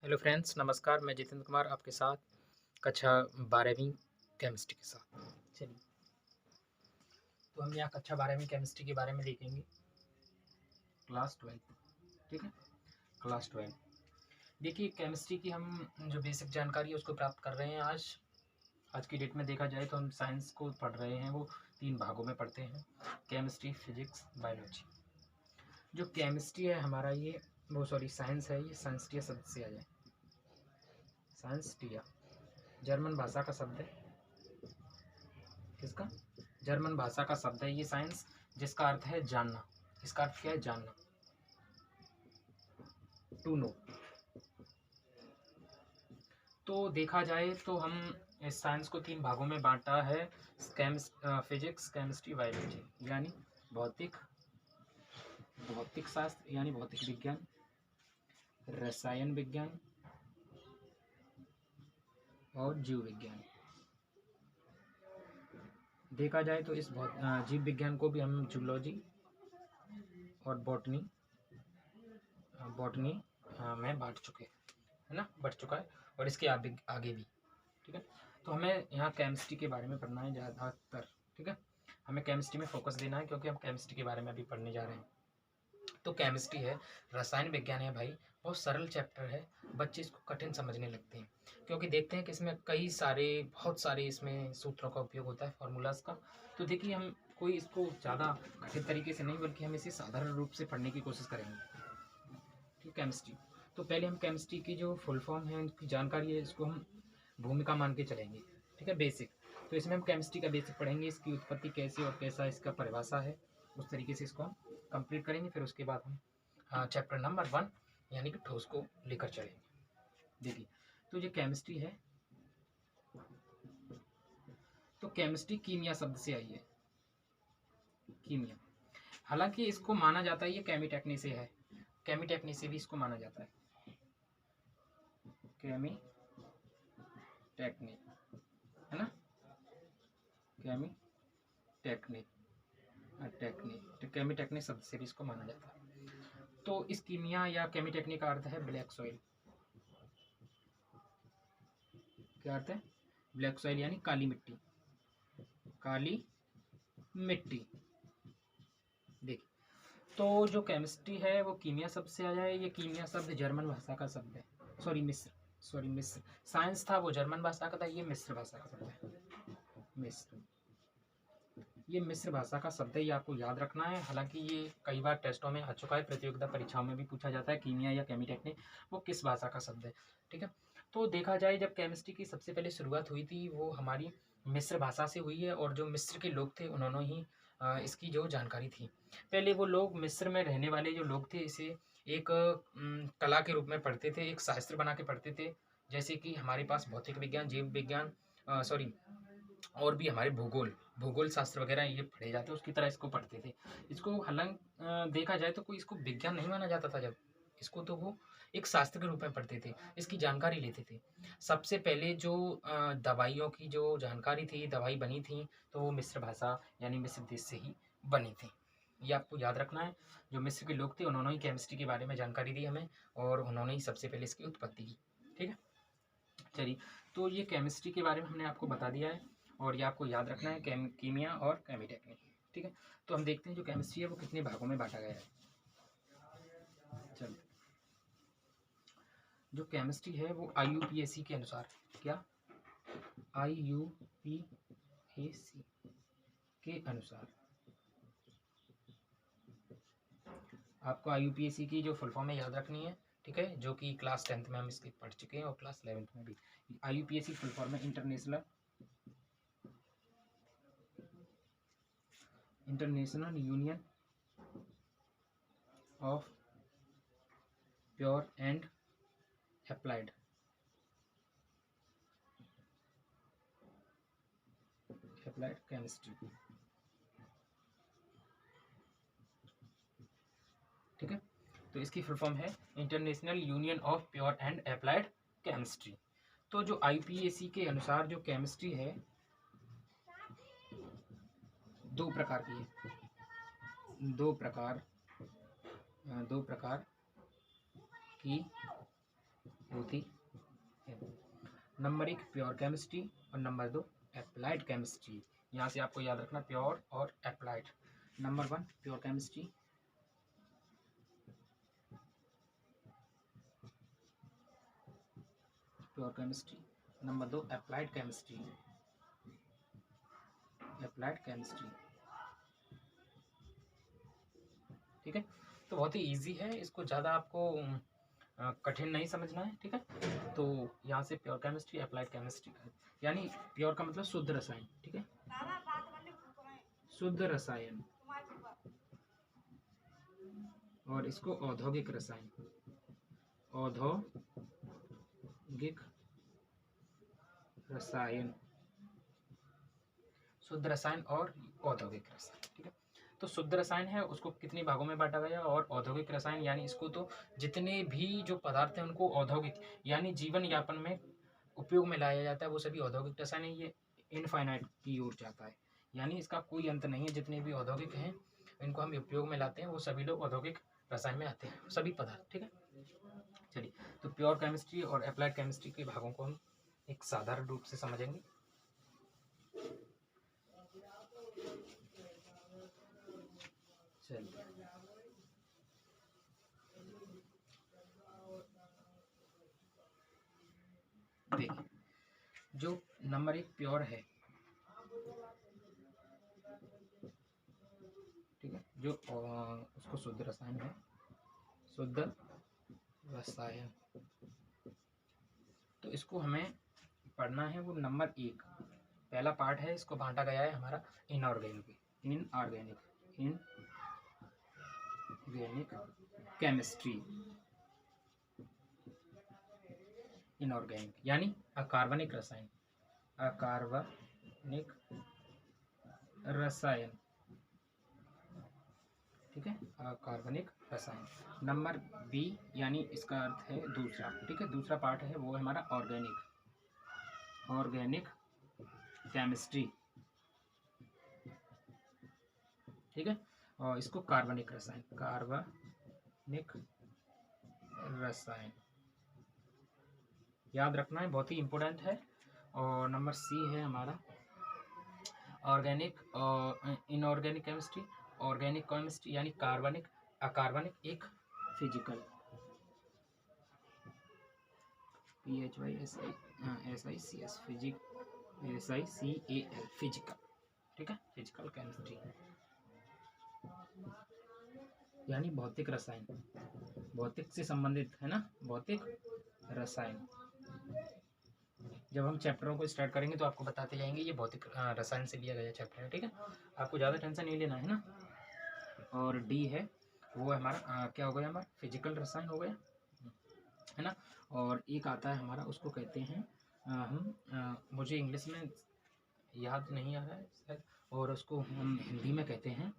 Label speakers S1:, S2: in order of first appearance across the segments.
S1: Hello friends, नमस्कार। मैं जितेंद्र कुमार आपके साथ कक्षा 12वीं केमिस्ट्री के साथ। चलिए, तो हम यहाँ कक्षा 12वीं केमिस्ट्री के बारे में देखेंगे। क्लास 12, ठीक है। क्लास 12 देखिए, केमिस्ट्री की हम जो बेसिक जानकारी है उसको प्राप्त कर रहे हैं। आज की डेट में देखा जाए तो हम साइंस को पढ़ रहे हैं, वो 3 भागों में पढ़ते हैं: केमिस्ट्री, फिजिक्स, बायोलॉजी। जो केमिस्ट्री है हमारा, ये वो सॉरी साइंस है, ये साइंसटिया शब्द से आ जाए। साइंसटिया जर्मन भाषा का शब्द है। किसका? जर्मन भाषा का शब्द है ये साइंस, जिसका अर्थ है जानना। इसका अर्थ क्या है? जानना, टू नो। तो देखा जाए तो हम इस साइंस को 3 भागों में बांटा है: फिजिक्स, केमिस्ट्री, बायोलॉजी। यानी भौतिक भौतिक शास्त्र यानी भौतिक विज्ञान, रसायन विज्ञान और जीव विज्ञान। देखा जाए तो इस जीव विज्ञान को भी हम जूलॉजी और बॉटनी बॉटनी में बांट चुके हैं, है ना, बढ़ चुका है। और इसके आगे भी, ठीक है। तो हमें यहाँ केमिस्ट्री के बारे में पढ़ना है ज़्यादातर, ठीक है। हमें केमिस्ट्री में फोकस देना है क्योंकि हम केमिस्ट्री के बारे में अभी पढ़ने जा रहे हैं। तो केमिस्ट्री है, रसायन विज्ञान है भाई, बहुत सरल चैप्टर है। बच्चे इसको कठिन समझने लगते हैं क्योंकि देखते हैं कि इसमें बहुत सारे इसमें सूत्रों का उपयोग होता है, फॉर्मूलाज का। तो देखिए, हम कोई इसको ज़्यादा कठिन तरीके से नहीं, बल्कि हम इसे साधारण रूप से पढ़ने की कोशिश करेंगे, ठीक। केमिस्ट्री, तो पहले हम केमिस्ट्री की जो फुल फॉर्म है, उनकी जानकारी है, इसको हम भूमिका मान के चलेंगे, ठीक है, बेसिक। तो इसमें हम केमिस्ट्री का बेसिक पढ़ेंगे, इसकी उत्पत्ति कैसे और कैसा इसका परिभाषा है, उस तरीके से इसको हम कंप्लीट करेंगे। फिर उसके बाद हम चैप्टर नंबर 1 यानी कि ठोस को लेकर चलेंगे। देखिए, तो ये केमिस्ट्री है, तो केमिस्ट्री कीमिया शब्द से आई है, कीमिया। हालांकि इसको माना जाता है ये केमिटेक्नी से है, केमिटेक्नी से भी इसको माना जाता है, केमिटेक्नी, है ना, केमिटेक्नी, टेक्निक, केमिटेक्निक शब्द से भी इसको माना जाता है। तो इस कीमिया या केमिटेक्निक का अर्थ है ब्लैक सॉइल। क्या अर्थ है? ब्लैक सॉइल यानी काली मिट्टी, काली मिट्टी। देखिए, तो जो केमिस्ट्री है वो कीमिया शब्द से आया है। ये कीमिया शब्द जर्मन भाषा का शब्द है, मिस्र। साइंस था वो जर्मन भाषा का था, ये मिस्र भाषा का शब्द है, मिस्र। ये मिस्र भाषा का शब्द है, ये आपको याद रखना है। हालांकि ये कई बार टेस्टों में आ चुका है, प्रतियोगिता परीक्षाओं में भी पूछा जाता है, कीमिया या केमिटेक्निक वो किस भाषा का शब्द है, ठीक है। तो देखा जाए, जब केमिस्ट्री की सबसे पहले शुरुआत हुई थी वो हमारी मिस्र भाषा से हुई है, और जो मिस्र के लोग थे उन्होंने ही इसकी जो जानकारी थी। पहले वो लोग, मिस्र में रहने वाले जो लोग थे, इसे एक कला के रूप में पढ़ते थे, एक शास्त्र बना के पढ़ते थे। जैसे कि हमारे पास भौतिक विज्ञान, जीव विज्ञान, सॉरी, और भी हमारे भूगोल शास्त्र वगैरह ये पढ़े जाते, उसकी तरह इसको पढ़ते थे। इसको हालांकि देखा जाए तो कोई इसको विज्ञान नहीं माना जाता था जब, इसको तो वो एक शास्त्र के रूप में पढ़ते थे, इसकी जानकारी लेते थे। सबसे पहले जो दवाइयों की जो जानकारी थी, दवाई बनी थी, तो वो मिस्र भाषा यानी मिस्र देश से ही बनी थी। ये आपको याद रखना है। जो मिस्र के लोग थे उन्होंने ही केमिस्ट्री के बारे में जानकारी दी हमें, और उन्होंने ही सबसे पहले इसकी उत्पत्ति की, ठीक है। चलिए, तो ये केमिस्ट्री के बारे में हमने आपको बता दिया है, और ये आपको याद रखना है, कीमिया और केमिटेक्निक, ठीक है। तो हम देखते हैं जो केमिस्ट्री है वो कितने भागों में बांटा गया है। चलो, जो केमिस्ट्री है वो IUPAC के अनुसार, क्या IUPAC के अनुसार, आपको IUPAC की जो फुल फॉर्म है याद रखनी है, ठीक है, जो कि क्लास 10th में हम इसके पढ़ चुके हैं और क्लास 11th में भी। IUPAC फुल फॉर्म है international union of pure and applied chemistry, ठीक है। तो इसकी फुल फॉर्म है international union of pure and applied chemistry. तो जो IUPAC के अनुसार जो केमिस्ट्री है दो प्रकार की है, दो प्रकार की होती है। नंबर 1 प्योर केमिस्ट्री और नंबर 2 एप्लाइड केमिस्ट्री। यहाँ से आपको याद रखना प्योर और applied. Number 1 pure chemistry, pure chemistry. Number 2 applied chemistry, applied chemistry. ठीक है, तो बहुत ही इजी है, इसको ज़्यादा आपको कठिन नहीं समझना है। ठीक है, तो यहाँ से प्योर केमिस्ट्री, अप्लाइड केमिस्ट्री, यानी प्योर का मतलब शुद्ध रसायन। ठीक है, शुद्ध रसायन, और इसको औद्योगिक रसायन, औद्योगिक रसायन, शुद्ध रसायन और औद्योगिक रसायन। ठीक है, तो शुद्ध रसायन है उसको कितने भागों में बांटा गया, और औद्योगिक रसायन यानी इसको तो जितने भी जो पदार्थ हैं उनको औद्योगिक यानी जीवन यापन में उपयोग में लाया जाता है वो सभी औद्योगिक रसायन है। ये इनफाइनाइट की ओर जाता है, यानी इसका कोई अंत नहीं है। जितने भी औद्योगिक हैं इनको हम उपयोग में लाते हैं वो सभी लोग औद्योगिक रसायन में आते हैं, सभी पदार्थ। ठीक है, चलिए, तो प्योर केमिस्ट्री और अप्लाइड केमिस्ट्री के भागों को हम एक साधारण रूप से समझेंगे। चलिए, देखिए, जो नंबर 1 प्योर है, ठीक है, जो उसको शुद्ध रसायन है, शुद्ध रसायन, तो इसको हमें पढ़ना है। वो नंबर 1 पहला पार्ट है, इसको बांटा गया है हमारा इनऑर्गेनिक केमिस्ट्री। इनऑर्गेनिक यानी अकार्बनिक रसायन, अकार्बनिक रसायन। ठीक है, अकार्बनिक रसायन। नंबर बी यानी इसका अर्थ है दूसरा। ठीक है, दूसरा पार्ट है वो है हमारा ऑर्गेनिक केमिस्ट्री। ठीक है, और इसको कार्बनिक रसायन, कार्बनिक रसायन याद रखना है, बहुत ही इंपॉर्टेंट है। और नंबर सी है हमारा ऑर्गेनिक और इनऑर्गेनिक केमिस्ट्री। ऑर्गेनिक केमिस्ट्री यानी कार्बनिक, अकार्बनिक, एक फिजिकल, PHYSICS फिजिकल। ठीक है, फिजिकल केमिस्ट्री यानी भौतिक रसायन, भौतिक से संबंधित है ना, भौतिक रसायन। जब हम चैप्टरों को स्टार्ट करेंगे तो आपको बताते जाएंगे ये भौतिक रसायन से लिया गया चैप्टर है। ठीक है, आपको ज़्यादा टेंशन नहीं लेना है ना। और डी है वो है हमारा क्या हो गया, हमारा फिजिकल रसायन हो गया, है ना। और एक आता है हमारा, उसको कहते हैं मुझे इंग्लिश में याद नहीं आ रहा है शायद, और उसको हम हिंदी में कहते हैं,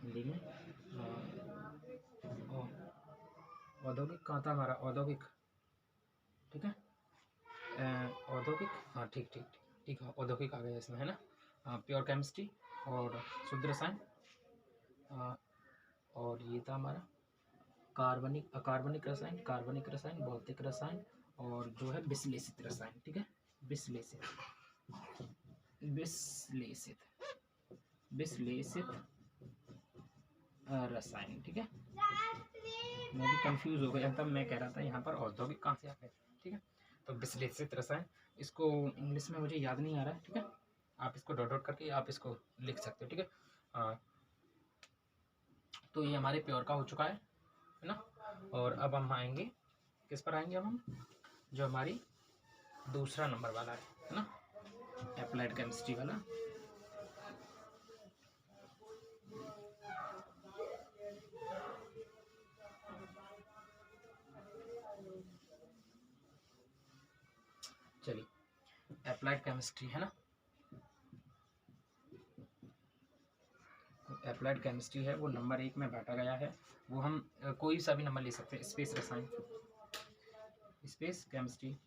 S1: हिंदी में औद्योगिक कहाँ था हमारा, औद्योगिक। ठीक है, औद्योगिक, हाँ ठीक ठीक ठीक ठीक है, औद्योगिक आ गया इसमें, है ना। प्योर केमिस्ट्री और शुद्ध रसायन, और ये था हमारा कार्बनिक, अकार्बनिक रसायन, कार्बनिक रसायन, भौतिक रसायन, और जो है विश्लेषित रसायन। ठीक है, विश्लेषित रसायन। ठीक है, मैं भी कंफ्यूज हो गया था, मैं कह रहा था यहाँ पर औद्योगिक कहाँ से आ गए। ठीक है, तो विश्लेषित रसायन, इसको इंग्लिश में मुझे याद नहीं आ रहा है। ठीक है, आप इसको डॉट डॉट करके आप इसको लिख सकते हो। ठीक है, तो ये हमारे प्योर का हो चुका है ना। और अब हम आएंगे किस पर आएंगे, अब हम जो हमारी दूसरा नंबर वाला है ना, एप्लाइड केमिस्ट्री वाला। चलिए, एप्लाइड केमिस्ट्री है ना, एप्लाइड केमिस्ट्री है वो नंबर 1 में बांटा गया है। वो हम कोई सा भी नंबर ले सकते हैं, स्पेस रसायन, स्पेस केमिस्ट्री,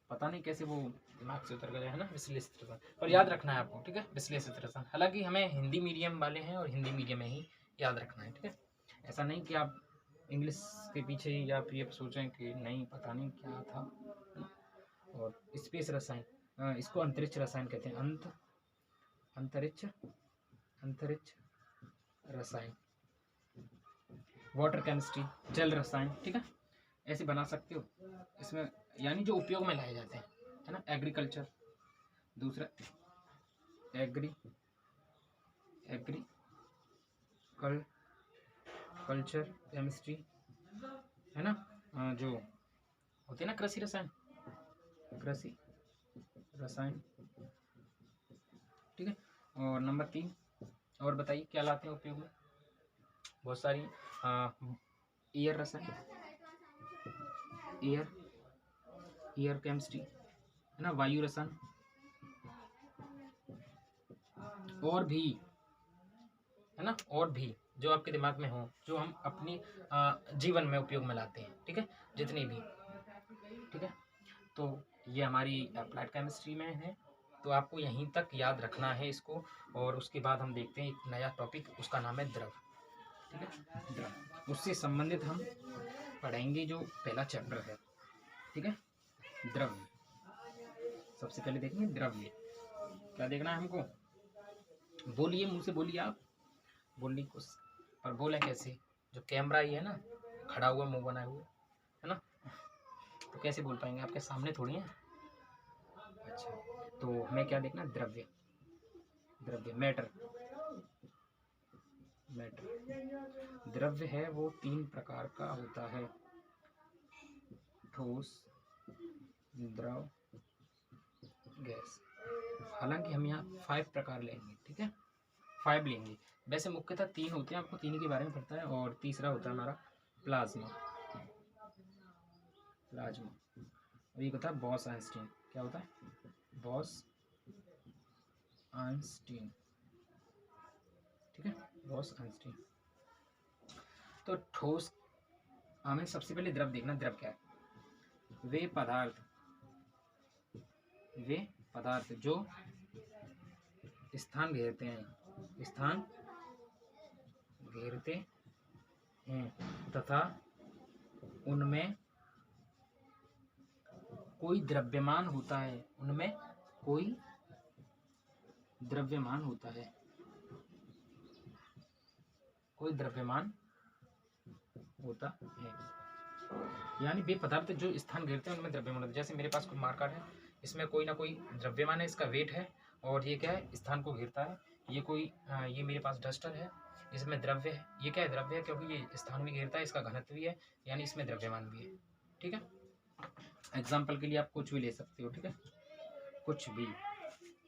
S1: पता नहीं कैसे वो दिमाग से उतर गया है ना, विश्लेषित रसायन, पर याद रखना है आपको। ठीक है, विश्लेषित रसायन, हालांकि हमें हिंदी मीडियम वाले हैं और हिंदी मीडियम में ही याद रखना है। ठीक है, ऐसा नहीं कि आप इंग्लिश के पीछे ही आप ये सोचें कि नहीं पता नहीं क्या था, है ना। और स्पेस रसायन, इसको अंतरिक्ष रसायन कहते हैं, अंतरिक्ष अंतरिक्ष रसायन। वाटर केमिस्ट्री, जल रसायन, ठीक है, ऐसे बना सकते हो इसमें, यानी जो उपयोग में लाए जाते हैं, है ना। एग्रीकल्चर, दूसरा कल्चर केमिस्ट्री, है ना। जो होते हैं ना कृषि रसायन, ठीक है। और नंबर 3, और बताइए क्या लाते हैं उपयोग में, बहुत सारी। एयर रसायन, एयर केमिस्ट्री, है ना, वायु रसायन, और भी, है ना, और भी जो आपके दिमाग में हो, जो हम अपनी जीवन में उपयोग में लाते हैं, ठीक है, जितनी भी, ठीक है। तो ये हमारी अप्लाइड केमिस्ट्री में है, तो आपको यहीं तक याद रखना है इसको। और उसके बाद हम देखते हैं एक नया टॉपिक, उसका नाम है द्रव, ठीक है। द्रव, उससे संबंधित हम पढ़ेंगे जो पहला चैप्टर है, ठीक है। द्रव्य, सबसे पहले देखेंगे द्रव्य, क्या देखना है हमको, बोलिए, मुंह से बोलिए, आप बोलने को, पर बोले कैसे, जो कैमरा ही है ना, खड़ा हुआ मुंह बनाए हुए, है ना, तो कैसे बोल पाएंगे, आपके सामने थोड़ी है। अच्छा, तो हमें क्या देखना, द्रव्य, मैटर, द्रव्य है वो 3 प्रकार का होता है, ठोस, द्रव, गैस। हालांकि हम यहाँ 5 प्रकार लेंगे, ठीक है, 5 लेंगे। वैसे मुख्यतः 3 होते हैं, आपको 3 के बारे में पता है। और तीसरा होता है हमारा प्लाज्मा, और ये होता है बॉस आइंस्टीन, क्या होता है, बॉस आइंस्टीन, ठीक है, बॉस आइंस्टीन। तो ठोस, हमें सबसे पहले द्रव देखना, द्रव क्या है, वे पदार्थ जो स्थान घेरते हैं तथा उनमें कोई द्रव्यमान होता है, यानी वे पदार्थ जो स्थान घेरते हैं उनमें द्रव्यमान होता है। जैसे मेरे पास कोई मार्कर है, इसमें कोई ना कोई द्रव्यमान है, इसका वेट है, और ये क्या है, स्थान को घेरता है। ये मेरे पास डस्टर है, इसमें द्रव्य है, ये क्या है, द्रव्य है, क्योंकि ये स्थान भी घेरता है, इसका घनत्व भी है, यानी इसमें द्रव्यमान भी है, ठीक है। एग्जाम्पल के लिए आप कुछ भी ले सकते हो, ठीक है, कुछ भी,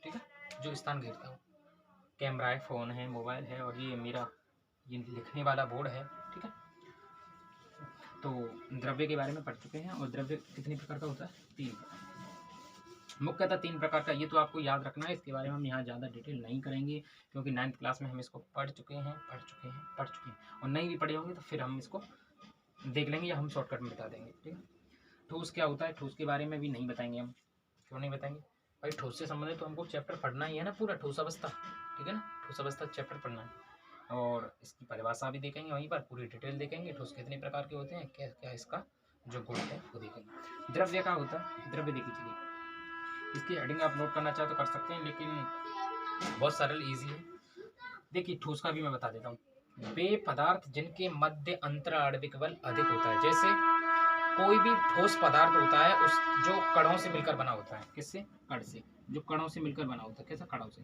S1: ठीक है, जो स्थान घेरता हो। कैमरा है, फ़ोन है, मोबाइल है, और ये मेरा ये लिखने वाला बोर्ड है, ठीक है। तो द्रव्य के बारे में पढ़ चुके हैं। और द्रव्य कितने प्रकार का होता है, 3 प्रकार, मुख्यतः 3 प्रकार का। ये तो आपको याद रखना है, इसके बारे में हम यहाँ ज़्यादा डिटेल नहीं करेंगे, क्योंकि 9th क्लास में हम इसको पढ़ चुके हैं, और नहीं भी पढ़े होंगे तो फिर हम इसको देख लेंगे, या हम शॉर्टकट में बता देंगे, ठीक है। ठोस क्या होता है, ठोस के बारे में भी नहीं बताएंगे हम, क्यों नहीं बताएंगे भाई, ठोस से संबंधित तो हमको चैप्टर पढ़ना ही है ना, पूरा ठोस अवस्था, ठीक है ना, ठोस अवस्था चैप्टर पढ़ना है। और इसकी परिभाषा भी देखेंगे, वहीं पर पूरी डिटेल देखेंगे, ठोस कितने प्रकार के होते हैं, क्या क्या इसका जो गुण है वो देखेंगे। द्रव्य क्या होता है, द्रव्य देखिए, चलिए इसकी हेडिंग आप नोट करना चाहे तो कर सकते हैं, लेकिन बहुत सरल ईजी है। देखिए ठोस का भी मैं बता देता हूँ, वे पदार्थ जिनके मध्य अंतर आणविक बल अधिक होता है। जैसे कोई भी ठोस पदार्थ होता है उस जो कणों से मिलकर बना होता है, किससे, कण से, जो कणों से मिलकर बना होता है, कैसा, कणों से,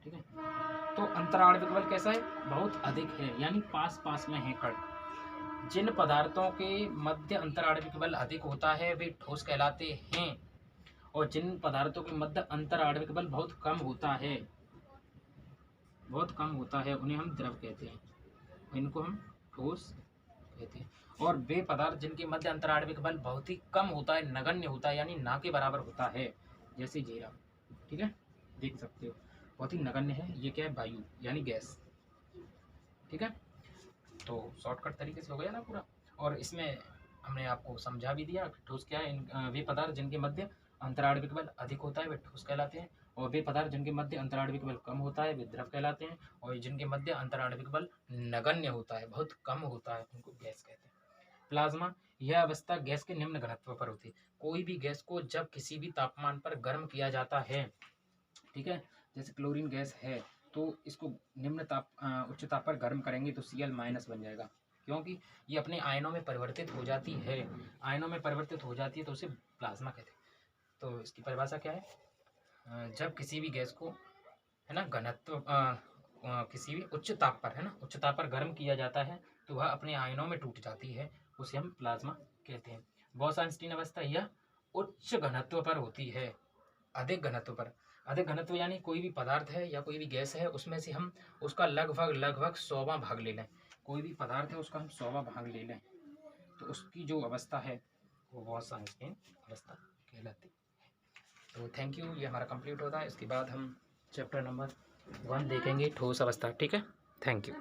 S1: ठीक है। तो अंतराणविक बल कैसा है, बहुत अधिक है, यानी पास पास में है कण। जिन पदार्थों के मध्य अंतराणविक बल अधिक होता है वे ठोस कहलाते हैं, और जिन पदार्थों के मध्य अंतराणविक बल बहुत कम होता है उन्हें हम द्रव कहते हैं, इनको हम ठोस कहते हैं। और वे पदार्थ जिनके मध्य अंतराणविक बल बहुत ही कम होता है, नगण्य होता है, यानी ना के बराबर होता है, जैसे जीरा, ठीक है, देख सकते हो, बहुत ही नगण्य है। ये क्या है, वायु यानी गैस, ठीक है। तो शॉर्टकट तरीके से हो गया ना पूरा। और इसमें हमने आपको समझा भी दिया ठोस क्या है, वे पदार्थ जिनके मध्य अंतराणविक बल अधिक होता है वे ठोस कहलाते हैं, और वे पदार्थ जिनके मध्य अंतराणविक बल कम होता है वे द्रव कहलाते हैं, और जिनके मध्य अंतराणविक बल नगण्य होता है, बहुत कम होता है, उनको गैस कहते हैं। प्लाज्मा, यह अवस्था गैस के निम्न घनत्व पर होती है। कोई भी गैस को जब किसी भी तापमान पर गर्म किया जाता है, ठीक है, जैसे क्लोरीन गैस है तो इसको उच्च ताप पर गर्म करेंगे तो Cl माइनस बन जाएगा, क्योंकि ये अपने आयनों में परिवर्तित हो जाती है, आयनों में परिवर्तित हो जाती है तो उसे प्लाज्मा कहते हैं। तो इसकी परिभाषा क्या है, जब किसी भी गैस को, है ना, घनत्व किसी भी उच्च ताप पर, है ना, उच्च ताप पर गर्म किया जाता है तो वह अपने आयनों में टूट जाती है, उसे हम प्लाज्मा कहते हैं। बॉस-आइंस्टीन अवस्था यह उच्च घनत्व पर होती है, अधिक घनत्व पर। अधिक घनत्व यानी कोई भी पदार्थ है या कोई भी गैस है, उसमें से हम उसका लगभग 100वां भाग ले लें, कोई भी पदार्थ है उसका हम 100वां भाग ले लें, तो उसकी जो अवस्था है वो बॉस-आइंस्टीन अवस्था कहलाती है। तो थैंक यू, ये हमारा कंप्लीट होता है। इसके बाद हम चैप्टर नंबर 1 देखेंगे, ठोस अवस्था। ठीक है, थैंक यू।